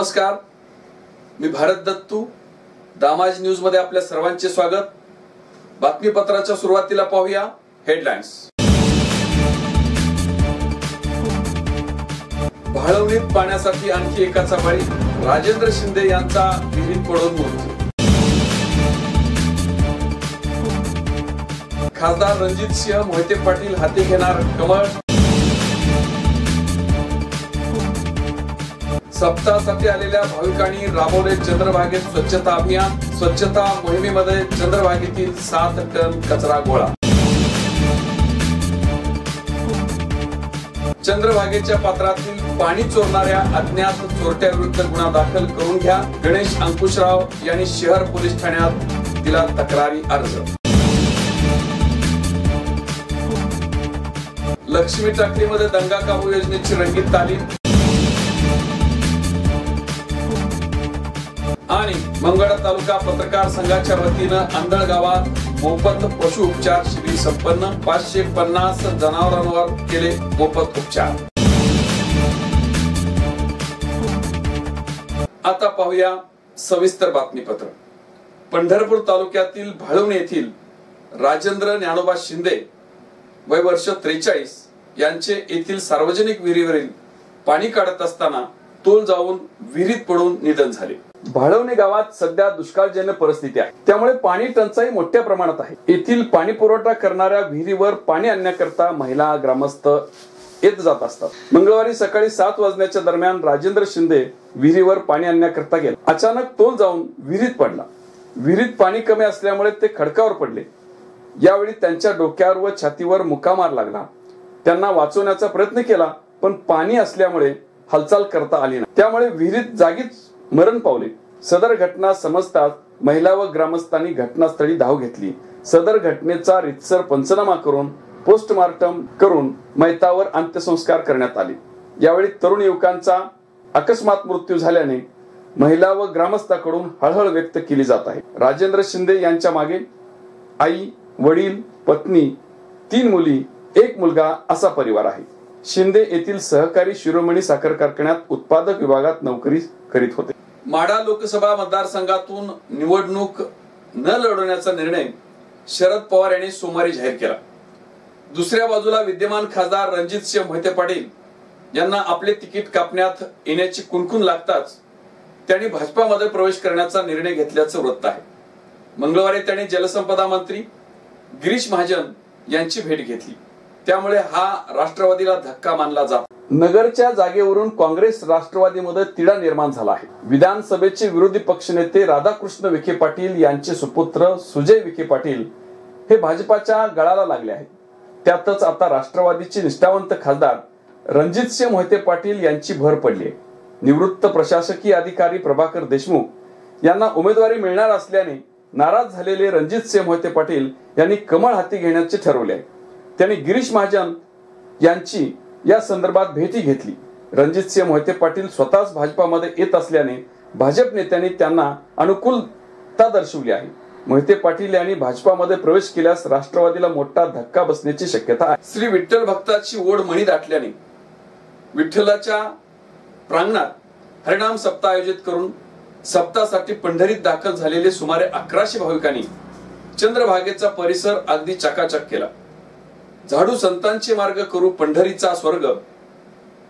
नमस्कार, मी भारत दत्तू. दामाज न्यूज मध्ये आपल्या सर्वांचे स्वागत. बातमीपत्राच्या सुरुवातीला पाहूया हेडलाईन्स. भाळवणीत पाण्यासाठी आणखी एकाचा बळी, राजेंद्र शिंदे यांचा विहिरीत पडून मृत्यू. खासदार रणजित सिंह मोहिते पाटील हाती घेणार कमळ. सप्ताहासाठी आलेल्या भाविकांनी राबवले चंद्रभागेत स्वच्छता अभियान. स्वच्छता मोहिमेमध्ये चंद्रभागेतील 7 टन कचरा गोळा. चंद्रभागेच्या पात्रातील पाणी चोरणाऱ्या अज्ञात चोरट्याविरुद्ध गुन्हा दाखल करून घ्या. गणेश अंकुशराव यांनी शहर पोलीस ठाण्यात दिला तक्रारी अर्ज. लक्ष्मी टाकळीमध्ये दंगा काबू योजनेची रंगीत तालीम. आणि मंगळा तालुका पत्रकार संघाच्या वतीनं अंधळ गावात मोफत पशु उपचार शिबिर संपन्न. 550 जनावरांवर केले मोफत उपचार. आता पाहूया सविस्तर बातमीपत्र. पंढरपूर तालुक्यातील भाळवणी येथील राजेंद्र ज्ञानोबा शिंदे वय वर्ष 43 यांचे येथील सार्वजनिक विहिरीवरील पाणी काढत असताना तोल जाऊन विहिरीत पडून निधन झाले. भाळवणी गावात सध्या दुष्काळजन्य परिस्थिती आहे, त्यामुळे पाणी टंचाई मोठ्या प्रमाणात आहे. येथील पाणी पुरवठा करणाऱ्या विहिरीवर पाणी आणण्याकरता महिला ग्रामस्थ येत जात असतात. मंगळवारी सकाळी 7 वाजण्याच्या दरम्यान राजेंद्र शिंदे विहिरीवर पाणी आणण्याकरता गेले. अचानक तोल जाऊन विहिरीत पडला. विहिरीत पाणी कमी असल्यामुळे ते खडकावर पडले. यावेळी त्यांच्या डोक्यावर व छातीवर मुक्कामार लागला. त्यांना वाचवण्याचा प्रयत्न केला, पण पाणी असल्यामुळे हालचाल करता आली नाही. त्यामुळे विहिरीत जागीच मरण पावले. सदर घटना समजताच महिला व ग्रामस्थांनी घटनास्थळी धाव घेतली. सदर घटनेचा रितसर पंचनामा करून पोस्टमार्टम करून मयतावर अंत्यसंस्कार करण्यात आले. यावेळी तरुण युवकांचा अकस्मात मृत्यू झाल्याने महिला व ग्रामस्थांकडून हळहळ व्यक्त केली जात आहे. राजेंद्र शिंदे यांच्या मागे आई, वडील, पत्नी, 3 मुली, 1 मुलगा असा परिवार आहे. शिंदे येथील सहकारी शिरोमणी साखर कारखान्यात उत्पादक विभागात नोकरी करीत होते. माढा लोकसभा मतदारसंघातून निवडणूक न लढवण्याचा निर्णय शरद पवार यांनी सोमवारी जाहीर केला. दुसऱ्या बाजूला विद्यमान खासदार रणजित सिंह मोहिते पाटील यांना आपले तिकीट कापण्यात येण्याची कुणकुण लागताच त्यांनी भाजपामध्ये प्रवेश करण्याचा निर्णय घेतल्याचं वृत्त आहे. मंगळवारी त्यांनी जलसंपदा मंत्री गिरीश महाजन यांची भेट घेतली. त्यामुळे हा राष्ट्रवादीला धक्का मानला जातो. नगरच्या जागेवरून काँग्रेस राष्ट्रवादीमध्ये तिढा निर्माण झाला आहे. विधानसभेचे विरोधी पक्षनेते राधाकृष्ण विखे पाटील यांचे सुपुत्र सुजय विखे पाटील हे भाजपाच्या गळाला लागले आहेत. त्यातच आता राष्ट्रवादीचे निष्ठावंत खासदार रणजित सिंह मोहिते पाटील यांची भर पडली आहे. निवृत्त प्रशासकीय अधिकारी प्रभाकर देशमुख यांना उमेदवारी मिळणार असल्याने नाराज झालेले रणजित सिंह मोहिते पाटील यांनी कमळ हाती घेण्याचे ठरवले आहे. त्यांनी गिरीश महाजन यांची या संदर्भात भेटी घेतली. रणजित सिंह मोहिते पाटील स्वतःच भाजपामध्ये येत असल्याने भाजप नेत्यांनी त्यांना अनुकूलता दर्शवली आहे. मोहिते पाटील यांनी भाजपामध्ये प्रवेश केल्यास राष्ट्रवादीला मोठा धक्का बसण्याची शक्यता आहे. श्री विठ्ठल भक्ताची ओढ मणी दाटल्याने विठ्ठलाच्या प्रांगणात हरिनाम सप्ताह आयोजित करून सप्ताहासाठी पंढरीत दाखल झालेले सुमारे 1100 भाविकांनी चंद्रभागेचा परिसर अगदी चकाचक केला. झाडू संतांचे मार्ग करू पंढरीचा स्वर्ग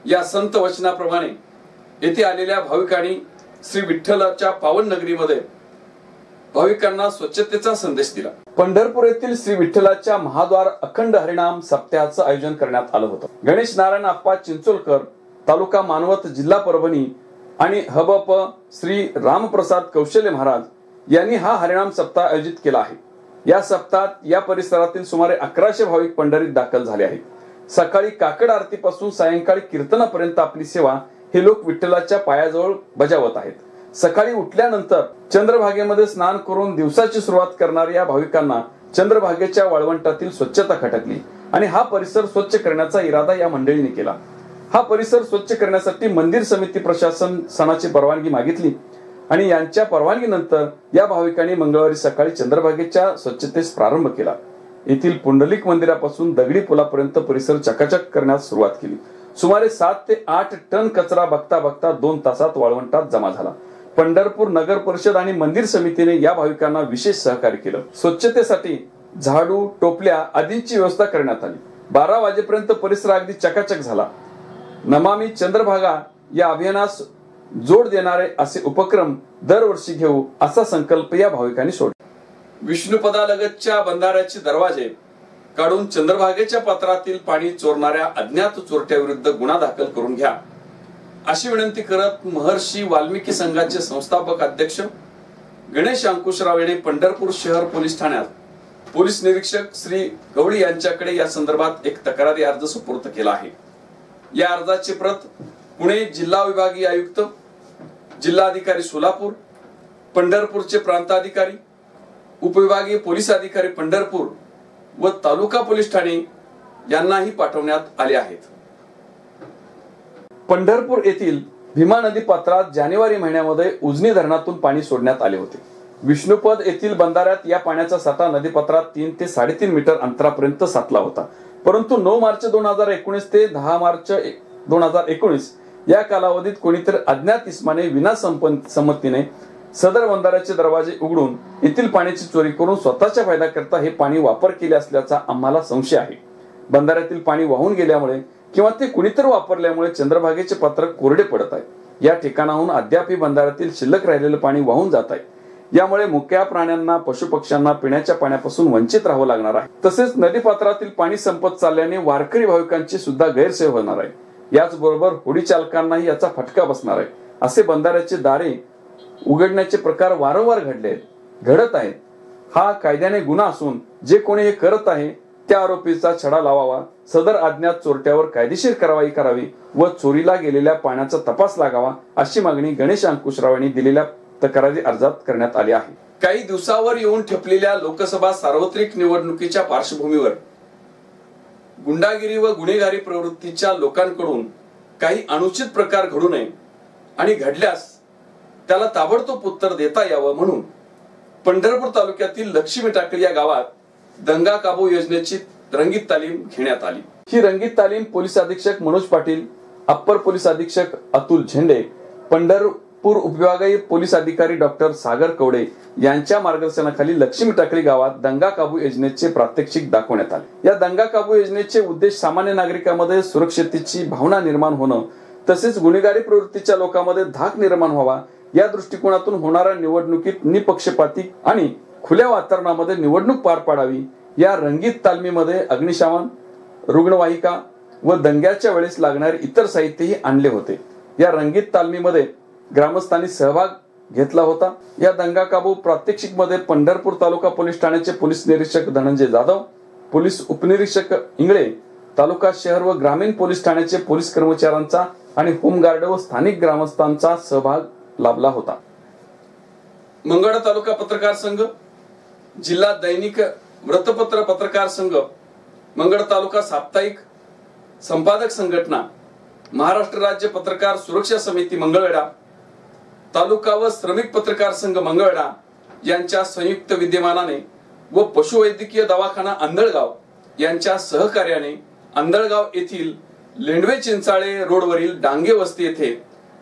या संत वचनाप्रमाणे येथे आलेल्या भाविकांनी श्री विठ्ठलाच्या पावन नगरीमध्ये भाविकांना स्वच्छतेचा संदेश दिला. पंढरपूर येथील श्री विठ्ठलाच्या महाद्वार अखंड हरिनाम सप्ताहाचं आयोजन करण्यात आलं होतं. गणेश नारायण आप्पा चिंचोलकर, तालुका मानवत, जिल्हा परभणी आणि हबप श्री रामप्रसाद कौशल्य महाराज यांनी हा हरिनाम सप्ताह आयोजित केला आहे. या सप्ताहात या परिसरातील सुमारे 1100 भाविक पंढरीत दाखल झाले आहेत. सकाळी काकड आरतीपासून सायंकाळी कीर्तनापर्यंत आपली सेवा हे लोक विठ्ठलाच्या पायाजवळ बजावत आहेत. सकाळी उठल्यानंतर चंद्रभागेमध्ये स्नान करून दिवसाची सुरुवात करणाऱ्या या भाविकांना चंद्रभागेच्या वाळवंटातील स्वच्छता खटकली आणि हा परिसर स्वच्छ करण्याचा इरादा या मंडळीने केला. हा परिसर स्वच्छ करण्यासाठी मंदिर समिती प्रशासनाची परवानगी मागितली आणि यांच्या परवानगीनंतर या भाविकांनी मंगळवारी सकाळी चंद्रभागेच्या स्वच्छतेस प्रारंभ केला. येथील पुंडलिक मंदिरापासून दगडी पुलापर्यंत परिसर चकाचक करण्यास सुरुवात केली. सुमारे 7 ते 8 टन कचरा बघता बघता 2 तासात वाळवंटात जमा झाला. पंढरपूर नगर परिषद आणि मंदिर समितीने या भाविकांना विशेष सहकार्य केलं. स्वच्छतेसाठी झाडू, टोपल्या आदींची व्यवस्था करण्यात आली. 12 वाजेपर्यंत परिसर अगदी चकाचक झाला. नमामि चंद्रभागा या अभियानास जोड देणारे असे उपक्रम दरवर्षी घेऊ असा संकल्प या भाविकांनी सोडला. विष्णुपदालगतच्या बंधाऱ्याचे दरवाजे काढून चंद्रभागेच्या पात्रातील पाणी चोरणाऱ्या अज्ञात चोरट्याविरुद्ध गुन्हा दाखल करून घ्या अशी विनंती करत महर्षी वाल्मिकी संघाचे संस्थापक अध्यक्ष गणेश अंकुशराव यांनी पंढरपूर शहर पोलीस ठाण्यात पोलीस निरीक्षक श्री गवळी यांच्याकडे या संदर्भात एक तक्रारी अर्ज सुपूर्द केला आहे. या अर्जाची प्रत पुणे जिल्हा विभागीय आयुक्त, जिल्हाधिकारी सोलापूर, पंढरपूरचे प्रांताधिकारी, उपविभागीय पोलीस अधिकारी पंढरपूर व तालुका पोलीस ठाणे यांनाही पाठवण्यात आले आहेत. पंढरपूर येथील भीमा नदी पात्रात जानेवारी महिन्यामध्ये उजनी धरणातून पाणी सोडण्यात आले होते. विष्णुपद येथील बंधाऱ्यात या पाण्याचा साठा नदीपात्रात 3 ते 3.5 मीटर अंतरापर्यंत साठला होता. परंतु 9 मार्च 2019 ते 10 मार्च 2019 या कालावधीत कोणीतरी अज्ञात इस्माने विना संमतीने सदर बंधाऱ्याचे दरवाजे उघडून येथील पाण्याची चोरी करून स्वतःच्या फायद्याकरता हे पाणी वापर केले असल्याचा आम्हाला संशय आहे. बंधाऱ्यातील पाणी वाहून गेल्यामुळे किंवा ते कुणीतरी वापरल्यामुळे चंद्रभागेचे पात्र कोरडे पडत आहे. या ठिकाणाहून अद्याप बंधाऱ्यातील शिल्लक राहिलेले पाणी वाहून जात आहे. यामुळे मुक्या प्राण्यांना, पशुपक्ष्यांना पिण्याच्या पाण्यापासून वंचित राहावं लागणार आहे. तसेच नदीपात्रातील पाणी संपत चालल्याने वारकरी भाविकांची सुद्धा गैरसोय होणार आहे. याचबरोबर होडी चालकांनाही याचा फटका बसणार आहे. असे बंधाऱ्याचे दारे उघडण्याचे प्रकार वारंवार घडत आहेत. हा कायद्याने गुन्हा असून जे कोणी हे करत आहे त्या आरोपीचा छडा लावावा, सदर अज्ञात चोरट्यावर कायदेशीर कारवाई करावी व चोरीला गेलेल्या पाण्याचा तपास लागावा अशी मागणी गणेश अंकुशराव यांनी दिलेल्या तक्रारी अर्जात करण्यात आली आहे. काही दिवसावर येऊन ठेपलेल्या लोकसभा सार्वत्रिक निवडणुकीच्या पार्श्वभूमीवर गुंडागिरी व गुन्हेगारी प्रवृत्तीच्या लोकांकडून काही अनुचित प्रकार घडू नये आणि घडल्यास त्याला ताबडतोब उत्तर देता यावं म्हणून पंढरपूर तालुक्यातील लक्ष्मी टाकळी या गावात दंगा काबू योजनेची रंगीत तालीम घेण्यात आली. ही रंगीत तालीम पोलीस अधीक्षक मनोज पाटील, अप्पर पोलीस अधीक्षक अतुल झेंडे, पंढरपूर उपविभागीय पोलीस अधिकारी डॉक्टर सागर कवडे यांच्या मार्गदर्शनाखाली लक्ष्मी टाकळी गावात दंगा काबू योजनेचे प्रात्यक्षिक दाखवण्यात आले. या दंगा काबू योजनेचे उद्देश सामान्य नागरिकांमध्ये सुरक्षिततेची भावना निर्माण होणं तसेच गुन्हेगारी प्रवृत्तीच्या लोकांमध्ये धाक निर्माण व्हावा या दृष्टिकोनातून होणाऱ्या निवडणुकीत निपक्षपाती आणि खुल्या वातावरणामध्ये निवडणूक पार पाडावी या रंगीत तालमीमध्ये अग्निशमन, रुग्णवाहिका व दंग्याच्या वेळेस लागणारे इतर साहित्यही आणले होते. या रंगीत तालमीमध्ये ग्रामस्थांनी सहभाग घेतला होता. या दंगा काबू प्रात्यक्षिक मध्ये पंढरपूर तालुका पोलीस ठाण्याचे पोलीस निरीक्षक धनंजय जाधव, पोलीस उपनिरीक्षक इंगळे, तालुका शहर व ग्रामीण पोलीस ठाण्याचे पोलीस कर्मचाऱ्यांचा आणि होमगार्ड व स्थानिक ग्रामस्थांचा सहभाग लाभला होता. मंगळवेढा तालुका पत्रकार संघ, जिल्हा दैनिक वृत्तपत्र पत्रकार संघ, मंगळवेढा तालुका साप्ताहिक संपादक संघटना, महाराष्ट्र राज्य पत्रकार सुरक्षा समिती मंगळवेढा, तालुका व श्रमिक पत्रकार संघ मंगळवेढा यांच्या संयुक्त विद्यमानाने व पशुवैद्यकीय दवाखाना अंधळगाव यांच्या सहकार्याने अंधळगाव येथील लेंडवे चिंचाळे रोडवरील डांगे वस्ती येथे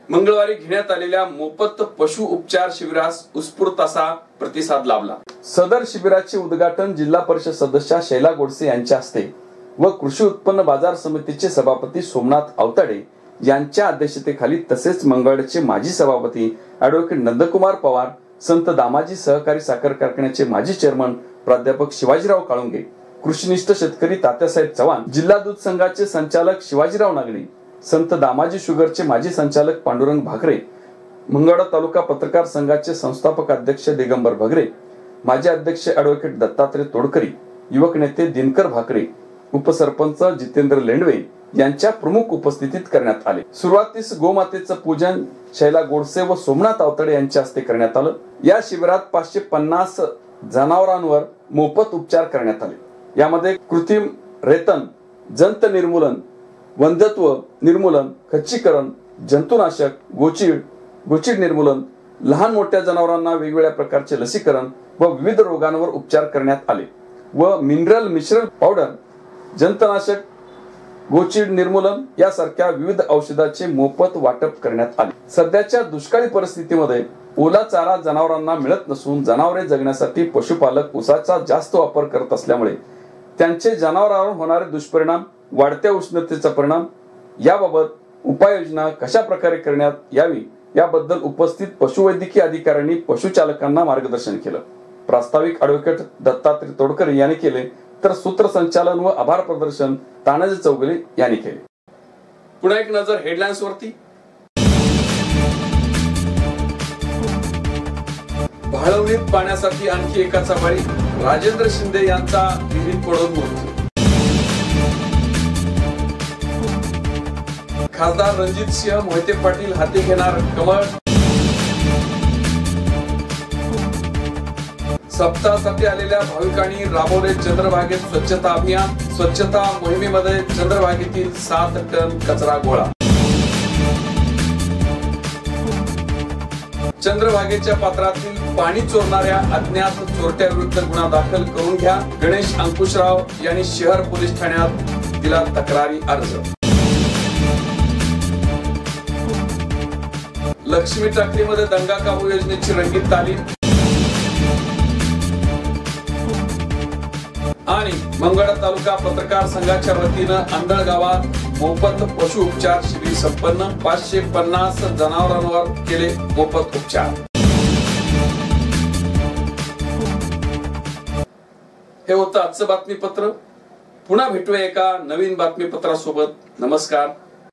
मंगळवारी घेण्यात आलेल्या मोफत पशु उपचार शिबिरास उत्स्फूर्त असा प्रतिसाद लाभला. सदर शिबिराचे उद्घाटन जिल्हा परिषद सदस्य शैला गोडसे यांच्या हस्ते व कृषी उत्पन्न बाजार समितीचे सभापती सोमनाथ आवताडे यांच्या अध्यक्षतेखाली तसेच मंगळवेढ्याचे माजी सभापती ॲडव्होकेट नंदकुमार पवार, संत दामाजी सहकारी साखर कारखान्याचे माजी चेअरमन प्राध्यापक शिवाजीराव काळुंगे, कृषीनिष्ठ शेतकरी तात्यासाहेब चव्हाण, जिल्हा दूध संघाचे संचालक शिवाजीराव नागणे, संत दामाजी शुगरचे माजी संचालक पांडुरंग भाकरे, मंगळवेढा तालुका पत्रकार संघाचे संस्थापक अध्यक्ष दिगंबर भगरे, माजी अध्यक्ष ॲडव्होकेट दत्तात्रय तोडकरी, युवक नेते दिनकर भाकरे, उपसरपंच जितेंद्र लेंडवे यांच्या प्रमुख उपस्थितीत करण्यात आले. सुरुवातीस गोमातेचं पूजन शैला गोडसे व सोमनाथ आवताडे यांच्या हस्ते करण्यात आलं. या शिबिरात 550 जनावरांवर मोफत उपचार करण्यात आले. यामध्ये कृत्रिम रेतन, जंत निर्मूलन, वंध्यत्व निर्मूलन, खच्चीकरण, जंतुनाशक, गोचीड निर्मूलन, लहान मोठ्या जनावरांना वेगवेगळ्या प्रकारचे लसीकरण व विविध रोगांवर उपचार करण्यात आले व मिनरल मिश्रण पावडर, जंतनाशक गोचीड निर्मूलन यासारख्या विविध औषधाचे मोफत वाटप करण्यात आले. सध्याच्या दुष्काळी परिस्थितीमध्ये ओला चारा जनावरांना मिळत नसून जनावरे जगण्यासाठी पशुपालक ऊसाचा जास्त वापर करत असल्यामुळे त्यांचे जनावरांवर होणारे दुष्परिणाम, वाढत्या उष्णतेचा परिणाम याबाबत उपाययोजना कशा प्रकारे करण्यात यावी याबद्दल उपस्थित पशुवैद्यकीय अधिकाऱ्यांनी पशुचालकांना मार्गदर्शन केलं. प्रास्ताविक ॲडव्होकेट दत्तात्रय तोडकरी यांनी केले, तर सूत्रसंचालन व आभार प्रदर्शन तानाजी चौगुले यांनी केले. पुन्हा एक नजर हेडलाईन्स वरती. भाळवणीत पाण्यासाठी आणखी एकाचा बळी, राजेंद्र शिंदे यांचा विहिरीत पडून मृत्यू. खासदार रणजित सिंह मोहिते पाटील हाती घेणार कमळ. सप्ताहासाठी आलेल्या भाविकांनी राबवले चंद्रभागेत स्वच्छता अभियान. स्वच्छता मोहिमेमध्ये चंद्रभागेतील 7 टन कचरा गोळा. चंद्रभागेच्या पात्रातील पाणी चोरणाऱ्या अज्ञात चोरट्याविरुद्ध गुन्हा दाखल करून घ्या. गणेश अंकुशराव यांनी शहर पोलीस ठाण्यात दिला तक्रारी अर्ज. लक्ष्मी टाकळीमध्ये दंगा काबू योजनेची रंगीत तालीम. आणि मंगळा तालुका पत्रकार संघाच्या वतीनं अंधळ गावात मोफत पशु उपचार शिबिर संपन्न. 550 जनावरांवर केले मोफत उपचार. हे होतं आजचं बातमीपत्र. पुन्हा भेटूया एका नवीन बातमीपत्रासोबत. नमस्कार.